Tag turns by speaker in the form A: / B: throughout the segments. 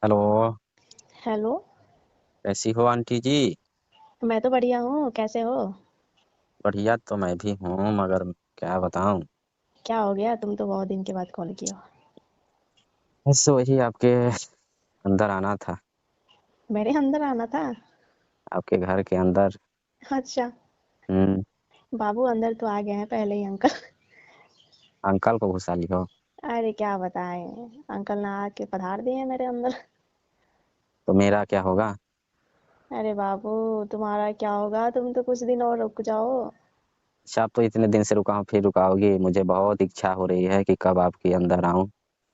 A: Hello.
B: Hello.
A: कैसी हो aunty जी?
B: मैं तो बढ़िया हूँ, कैसे हो?
A: बढ़िया तो मैं भी हूँ, मगर क्या बताऊँ।
B: क्या हो गया? तुम तो बहुत दिन के बाद कॉल किया हो।
A: बस वही आपके अंदर आना था।
B: मेरे अंदर आना था?
A: आपके घर के अंदर।
B: अच्छा।
A: हम्म।
B: बाबू अंदर तो आ गए हैं पहले ही अंकल।
A: अंकल को घुसा ली हो?
B: अरे क्या बताएं, अंकल ना आके पधार दिए मेरे अंदर।
A: तो मेरा क्या होगा?
B: अरे बाबू, तुम्हारा क्या होगा? तुम तो कुछ दिन और रुक जाओ।
A: अच्छा, आप तो इतने दिन से रुका हूँ, फिर रुकाओगी? मुझे बहुत इच्छा हो रही है कि कब आपके अंदर आऊँ।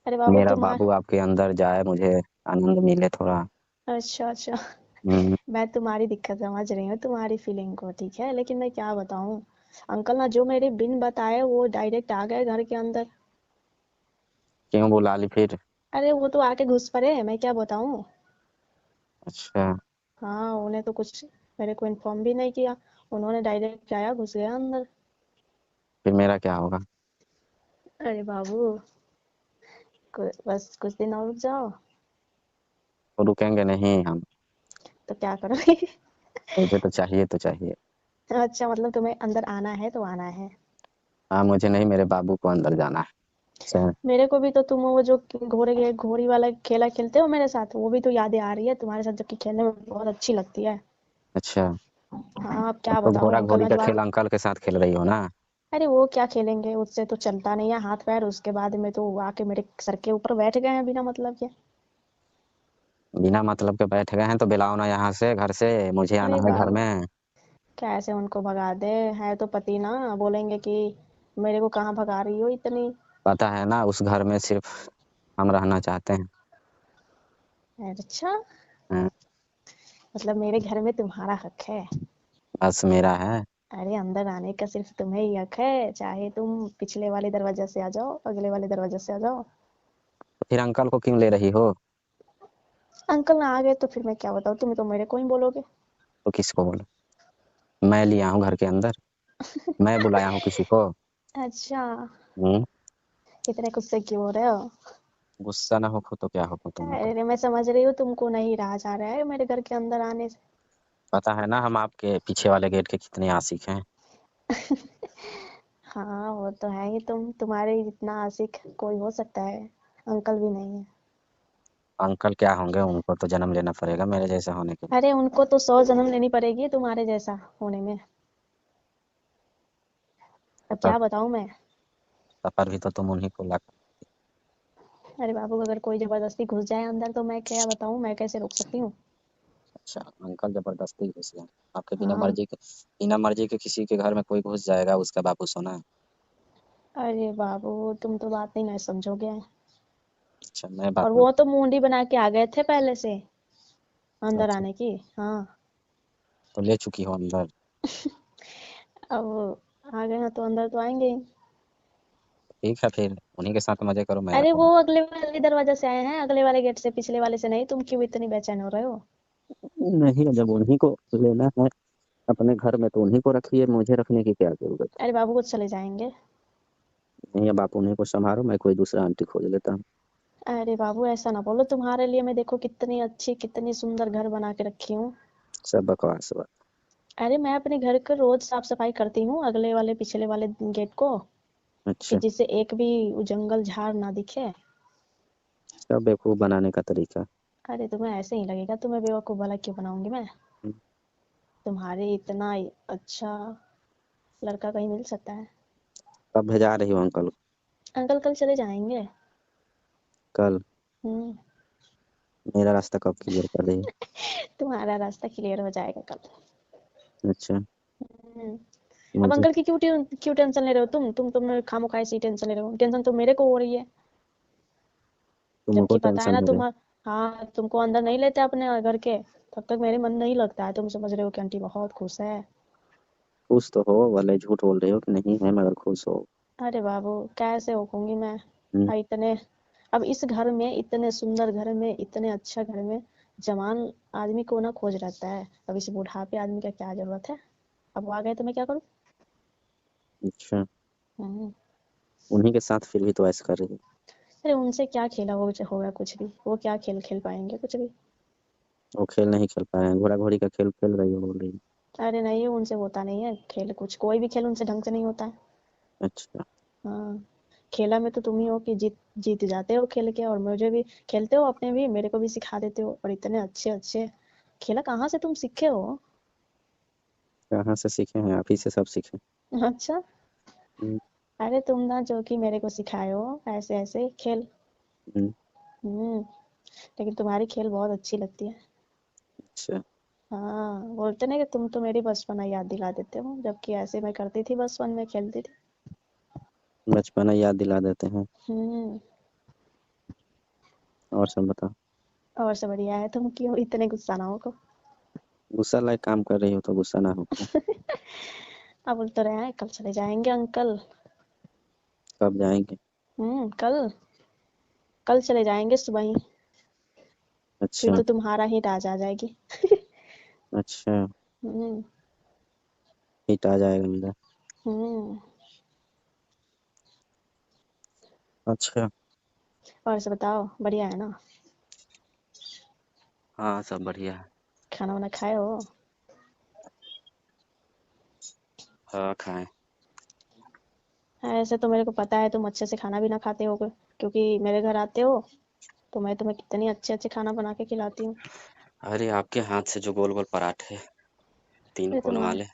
B: अरे बाबू
A: मेरा
B: तुम आ।
A: बाबू आपके अंदर जाए, मुझे आनंद मिले थोड़ा।
B: अच्छा अच्छा।
A: हम्म।
B: मैं तुम्हारी दिक्कत समझ रही हूँ, तुम्हारी फीलिंग को, ठीक है, लेकिन मैं क्या बताऊँ। अंकल ना जो मेरे बिन बताए वो डायरेक्ट आ गए घर के अंदर।
A: क्यों बुला ली फिर?
B: अरे वो तो आके घुस पड़े, मैं क्या बताऊँ।
A: अच्छा।
B: हाँ, उन्हें तो कुछ मेरे को इन्फॉर्म भी नहीं किया। उन्होंने डायरेक्ट आया, घुस गया अंदर।
A: फिर मेरा क्या होगा?
B: अरे बाबू, बस कुछ दिन और रुक जाओ।
A: तो रुकेंगे नहीं हम।
B: तो क्या करोगे?
A: मुझे तो चाहिए तो चाहिए।
B: अच्छा, मतलब तुम्हें अंदर आना है तो आना है।
A: हाँ, मुझे नहीं, मेरे बाबू को अंदर जाना है। अच्छा।
B: मेरे को भी तो तुम वो जो घोड़ी वाला खेला खेलते हो मेरे साथ, वो भी तो यादें आ रही है तुम्हारे साथ, जबकि खेलने में बहुत अच्छी लगती है।
A: अच्छा।
B: हाँ, अब
A: अब
B: क्या
A: तो
B: बताऊँ,
A: घोड़ा
B: अंकल
A: घोड़ी
B: ने
A: का
B: जब
A: खेल अंकल के साथ खेल रही हो ना?
B: अरे वो क्या खेलेंगे, उससे तो चलता नहीं है हाथ पैर, उसके बाद में तो वो आके मेरे सर के ऊपर बैठ गए हैं बिना मतलब के।
A: बिना मतलब के बैठ गए हैं तो बुलाओ ना यहाँ से, घर से। मुझे आना
B: अरे
A: है घर
B: बाबू,
A: में।
B: कैसे उनको भगा दे? है तो पति ना, बोलेंगे कि मेरे को कहाँ भगा रही हो इतनी।
A: पता है ना, उस घर में सिर्फ हम रहना चाहते हैं।
B: अच्छा,
A: हाँ,
B: मतलब मेरे घर में तुम्हारा हक है?
A: बस मेरा है।
B: अरे अंदर आने का सिर्फ तुम्हें ही हक है, चाहे तुम पिछले वाले दरवाजे से आ जाओ, अगले वाले दरवाजे से आ जाओ।
A: तो फिर अंकल को क्यों ले रही हो?
B: अंकल ना आ गए तो फिर मैं क्या बताऊँ, तुम्हें तो मेरे को ही बोलोगे।
A: तो किसको बोलो? मैं लिया हूँ घर के अंदर, मैं बुलाया हूँ किसी को?
B: अच्छा,
A: हम्म।
B: इतने गुस्से क्यों हो रहे हो?
A: गुस्सा ना हो तो क्या हो तुम लोग?
B: अरे मैं समझ रही हूँ, तुमको नहीं रहा जा रहा है मेरे घर के अंदर आने से।
A: पता है ना, हम आपके पीछे वाले गेट के कितने आशिक हैं।
B: हाँ वो तो है ही, तुम्हारे जितना आशिक कोई हो सकता है? अंकल भी नहीं है।
A: अंकल क्या होंगे, उनको तो जन्म लेना पड़ेगा मेरे जैसे होने के लिए।
B: अरे उनको तो 100 जन्म लेनी पड़ेगी तुम्हारे जैसा होने में। अब
A: तब
B: क्या बताऊं मैं।
A: सफर भी तो तुम उन्हीं को ला।
B: अरे बाबू, अगर कोई जबरदस्ती घुस जाए अंदर तो मैं क्या बताऊं, मैं कैसे रोक सकती हूँ?
A: अच्छा, अंकल जबरदस्ती घुस गए? आपके
B: हाँ।
A: बिना मर्जी के किसी के घर में कोई घुस जाएगा, उसका बापू सोना है?
B: अरे बाबू, तुम तो बात नहीं ना समझोगे।
A: अच्छा, मैं बात
B: और
A: नहीं।
B: वो तो मुंडी बना के आ गए थे पहले से अंदर
A: अच्छा,
B: आने की। हाँ।
A: तो ले चुकी हो अंदर?
B: अब वो आ गए हैं तो अंदर तो आएंगे ही।
A: ठीक है, फिर उन्हीं के साथ मजे करो, मेरा
B: अरे वो
A: कौन।
B: अगले वाले दरवाजे से आए हैं, अगले वाले गेट से, पिछले वाले से नहीं। तुम क्यों इतनी बेचैन हो रहे हो?
A: नहीं, जब उन्हीं को लेना है अपने घर में तो उन्हीं को रखिए, मुझे रखने की क्या जरूरत
B: अरे बाबू, कुछ चले जाएंगे।
A: है? नहीं, अब आप उन्हीं को संभालो, मैं कोई दूसरा आंटी खोज लेता हूँ।
B: अरे बाबू, ऐसा ना बोलो, तुम्हारे लिए मैं देखो कितनी अच्छी कितनी सुंदर घर बना के रखी हूँ।
A: सब बकवास बात।
B: अरे मैं अपने घर का रोज साफ सफाई करती हूँ, अगले वाले पिछले वाले गेट को, कि
A: अच्छा।
B: जिससे एक भी जंगल झाड़ ना दिखे।
A: सब बेवकूफ बनाने का तरीका।
B: अरे तुम्हें ऐसे ही लगेगा, तुम्हें बेवकूफ भला क्यों बनाऊंगी मैं?
A: हम्म।
B: तुम्हारे इतना अच्छा लड़का कहीं मिल सकता है?
A: कब भेजा रही हो अंकल?
B: अंकल कल चले जाएंगे।
A: कल?
B: हम्म।
A: मेरा रास्ता कब क्लियर कर रही है?
B: तुम्हारा रास्ता क्लियर हो जाएगा कल।
A: अच्छा।
B: हम्म। अब
A: मुझे
B: अंकल की क्यों टेंशन ले रहे हो तुम खामोखा ऐसी टेंशन ले रहे हो, टेंशन तो मेरे को हो रही है।
A: तुमको
B: जबकि पता है
A: टेंशन
B: ना
A: हो रही है?
B: हाँ, तुमको अंदर नहीं लेते अपने घर के, तब तक मेरे मन नहीं लगता है। तुम समझ रहे हो कि आंटी बहुत खुश है।
A: खुश तो हो, भले झूठ बोल रही हो कि नहीं है, मगर खुश हो।
B: अरे बाबू, कैसे होंगी मैं?
A: हम्म।
B: इतने, अब इस घर में, इतने सुंदर घर में, इतने अच्छा घर में, जवान आदमी को ना खोज रहता है। अब इस बुढ़ापे आदमी का क्या जरूरत है? अब वो आ गए तो मैं क्या करूँ?
A: अच्छा।
B: हम्म।
A: उन्हीं के साथ फिर भी तो ऐसा कर रही है?
B: अरे उनसे क्या खेला होगा कुछ भी, वो क्या खेल खेल पाएंगे कुछ भी।
A: वो खेल नहीं खेल पा रहे हैं, घोड़ा घोड़ी का खेल खेल रही हो बोल रही है।
B: अरे नहीं, उनसे होता नहीं है खेल, कुछ कोई भी खेल उनसे ढंग से नहीं होता है।
A: अच्छा।
B: हाँ, खेला में तो तुम ही हो कि जीत जीत जाते हो खेल के, और मुझे भी खेलते हो, अपने भी मेरे को भी सिखा देते हो, और इतने अच्छे अच्छे खेला कहाँ से तुम सीखे हो?
A: कहाँ से सीखे हैं? आप ही से सब सीखे।
B: अच्छा।
A: हम्म,
B: अरे तुम ना जो कि मेरे को सिखाए हो ऐसे ऐसे खेल।
A: हम्म,
B: हम्म। लेकिन तुम्हारी खेल बहुत अच्छी लगती है।
A: अच्छा।
B: हाँ, बोलते ना कि तुम तो मेरी बचपना याद दिला देते हो, जबकि ऐसे मैं करती थी बचपन में, खेलती थी।
A: बचपना याद दिला देते हैं।
B: हम्म।
A: और सब बताओ।
B: और सब बढ़िया है, तुम क्यों इतने गुस्सा ना हो को?
A: गुस्सा लायक काम कर रही हो तो गुस्सा ना हो क्या?
B: अब बोल तो रहे हैं कल चले जाएंगे अंकल।
A: कब जाएंगे?
B: कल। कल चले जाएंगे सुबह ही। फिर
A: अच्छा।
B: तो तुम्हारा ही राज आ जाएगी।
A: अच्छा।
B: हम्म।
A: हिट आ जाएगा मेरा।
B: हम्म।
A: अच्छा।
B: और सब बताओ, बढ़िया है ना?
A: हाँ सब बढ़िया है।
B: खाना वाना खाए हो?
A: हाँ खाएं।
B: ऐसे तो मेरे को पता है तुम अच्छे से खाना भी ना खाते हो, क्योंकि मेरे घर आते हो तो मैं तुम्हें कितनी अच्छे अच्छे खाना बना के खिलाती हूँ।
A: अरे आपके हाथ से जो गोल गोल पराठे 3
B: अरे
A: कोन वाले, वो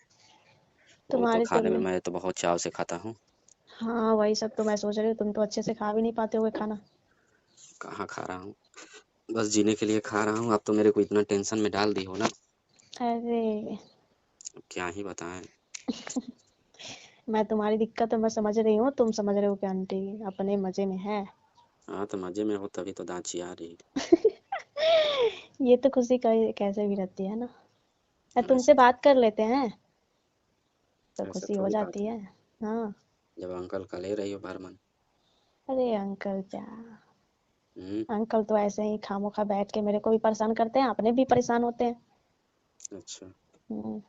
A: तो
B: तुम्हारी तो
A: खाने में मैं तो बहुत चाव से खाता हूँ।
B: हाँ, वही सब तो मैं सोच रही हूँ, तुम तो अच्छे से खा भी नहीं पाते होगे खाना।
A: कहाँ खा रहा हूँ, बस जीने के लिए खा रहा हूँ। आप तो मेरे को इतना टेंशन में डाल दी हो ना,
B: अरे
A: अब क्या ही बताएं।
B: मैं तुम्हारी दिक्कत तो मैं समझ रही हूँ, तुम समझ रहे हो कि आंटी अपने मजे में है।
A: हाँ तो मजे में हो तभी तो दाँत चिया रही।
B: ये तो खुशी कैसे भी रहती है ना।
A: ऐसे
B: तुमसे बात कर लेते हैं तो
A: ऐसा
B: खुशी हो
A: थोड़ी बात
B: जाती
A: है,
B: है। हाँ।
A: जब अंकल का ले रही हो भरमन।
B: अरे अंकल क्या,
A: हम्म।
B: अंकल तो ऐसे ही खामोखा बैठ के मेरे को भी परेशान करते हैं, अपने भी परेशान होते हैं।
A: अच्छा।
B: हम्म।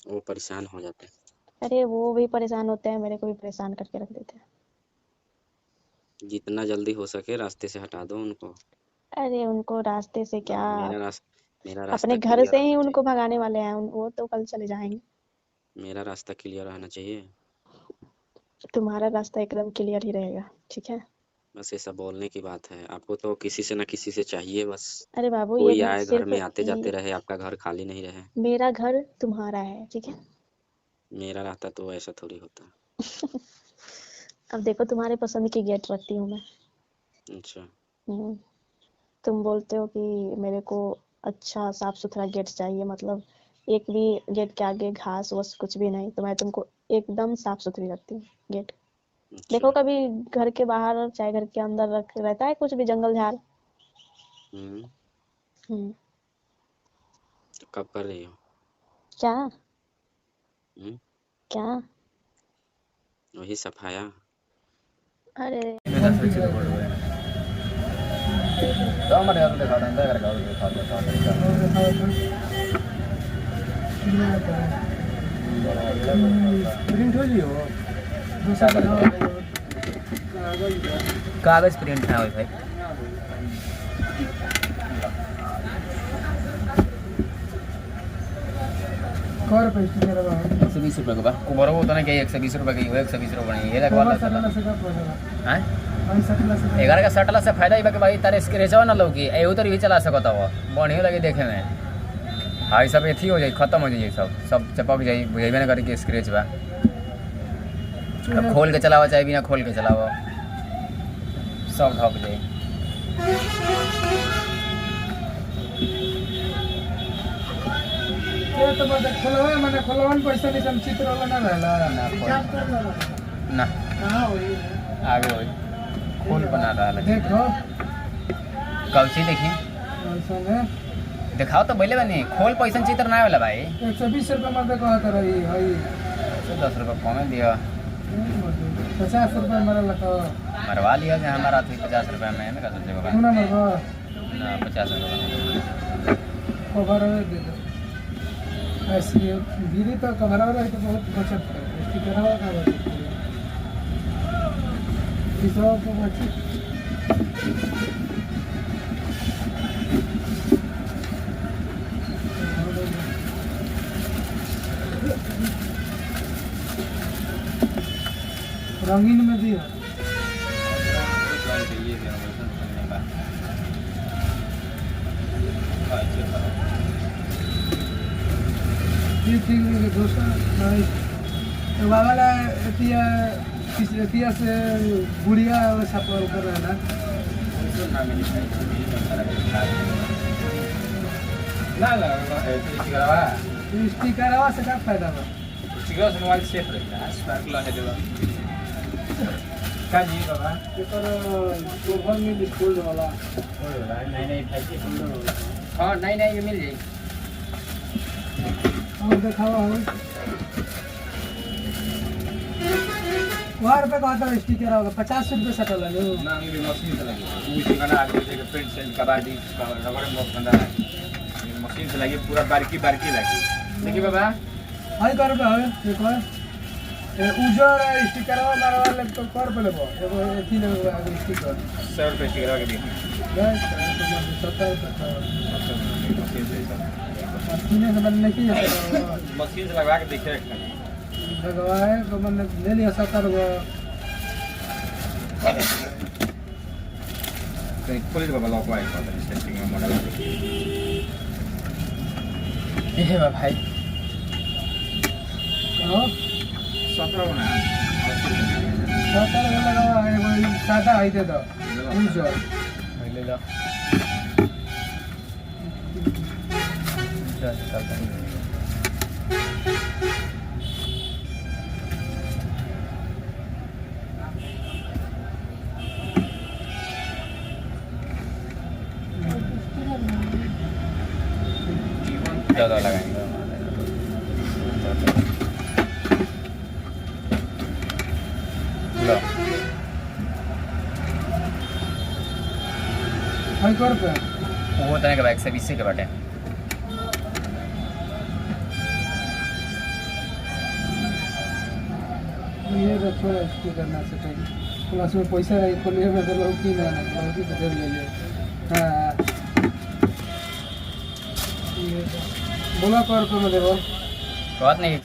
A: वो परेशान हो जाते हैं।
B: अरे वो भी परेशान होते हैं, मेरे को भी परेशान करके रख देते हैं।
A: जितना जल्दी हो सके रास्ते से हटा दो उनको।
B: अरे उनको रास्ते से क्या,
A: मेरा
B: अपने
A: रास्ता
B: घर
A: क्लियर
B: से ही
A: रहना
B: उनको
A: चाहिए।
B: भगाने वाले हैं, वो तो कल चले जाएंगे।
A: मेरा रास्ता क्लियर रहना चाहिए।
B: तुम्हारा रास्ता एकदम क्लियर ही रहेगा, ठीक है।
A: बस ऐसा बोलने की बात है, आपको तो किसी से ना किसी से चाहिए बस।
B: अरे बाबू, ये
A: कोई
B: घर
A: आए घर
B: सिर्फ
A: में आते जाते रहे, आपका घर खाली नहीं रहे।
B: मेरा घर तुम्हारा है, ठीक है।
A: मेरा रहता तो ऐसा थोड़ी होता।
B: अब देखो तुम्हारे पसंद की गेट रखती हूँ मैं।
A: अच्छा।
B: हम्म। तुम बोलते हो कि मेरे को अच्छा साफ सुथरा गेट चाहिए, मतलब एक भी गेट के आगे घास वास कुछ भी नहीं, तो मैं तुमको एकदम साफ सुथरी रखती हूँ गेट।
A: अच्छा।
B: देखो कभी घर के बाहर चाहे घर के अंदर रख रहता है कुछ भी जंगल झाड़।
A: हम्म।
B: हम्म।
A: तो कब कर रही हो?
B: क्या?
A: हम्म।
B: क्या?
A: वही सफाया।
B: अरे
C: कागज प्रिंट है भाई। 120 रुपये का बराबर होता ना क्या? 120 रुपये की 120 रुपये नहीं, ये लगवा लो। 11 का सटला से फायदा ही बाकी भाई तारे स्क्रेचवा ना लो कि एहू तर भी चला सकता हो, बढ़िया लगे देखे में। हाँ सब एथी हो जाए, खत्म हो जाए, सब चपक जाए, बुझेबे ना करी कि स्क्रेच बा। अब खोल के चलावा चाहे बिना खोल के चलावा, सब ढक जाए।
D: पैसा नहीं चित्र वाला ना रहला
C: ना आगे वही खोल बना रहा है।
D: देखो
C: कब से देखी
D: ऐसा है
C: दिखाओ तो बोले बनी खोल पैसा चित्र ना वाला भाई।
D: 120 रुपये मत कहत रही हई
C: 10 रुपये कमे दिया,
D: 50 रुपये मरा लगा
C: मरवा लिया कि हमारा थी 50 रुपये में ना कर सकते
D: तू ना मरवा
C: ना 50 रुपये
D: कवर दे दो ऐसी दीदी तो कवर रही तो बहुत बचत है, इसकी तरह का बचत है। इस को बचत रंगीन में दिया ये ठीक है दोस्तों नहीं तो वाला एतिया किस एतिया से गुड़िया वैसा पर कर रहा है ना स्टिकर आवा से क्या फायदा बा
C: मोबाइल सेफ रहता है स्पार्क ला है का जी बाबा
D: ये पर गोबर में डिस्पोज वाला
C: नहीं हाँ नहीं ये मिल जाएगी
D: और दिखावा हो वहाँ रुपये का होता है स्टिकर होगा 50 रुपये सटल है लो
C: ना ये मशीन से लगी उसी का ना आगे से प्रिंट सेल कबाड़ी रबड़ बॉक्स बंदा है मशीन से लगी पूरा बारीकी लगी देखिए बाबा
D: हाई कर रुपये है एक और उजर स्टिकर मारवा ले तो कर पे लेबो एगो एथी ले स्टिकर
C: 100 रुपये स्टिकर के दिए
D: बस 70 रुपये
C: मशीन से
D: मशीन से बनने की
C: मशीन से लगा के देखिए
D: लगवाए तो मैंने ले लिया 70 रुपये
C: कहीं खोल दे बाबा लॉक वाइट वाला सेटिंग में मॉडल ये है भाई
D: हां
C: 17 बना
D: 70 रुपये लगावा एगो सादा आई दे दो उजर
C: ले लो चल ज़्यादा लगाएंगे लो
D: हाई कर रुपये
C: वो तरह का 120 के बाटे
D: ये तो थोड़ा स्टिकर ना से प्लस में पैसा रही खोलिए में तो लौकी ना लौकी तो दे ले हाँ बोला कर रुपये में देबो
C: बात नहीं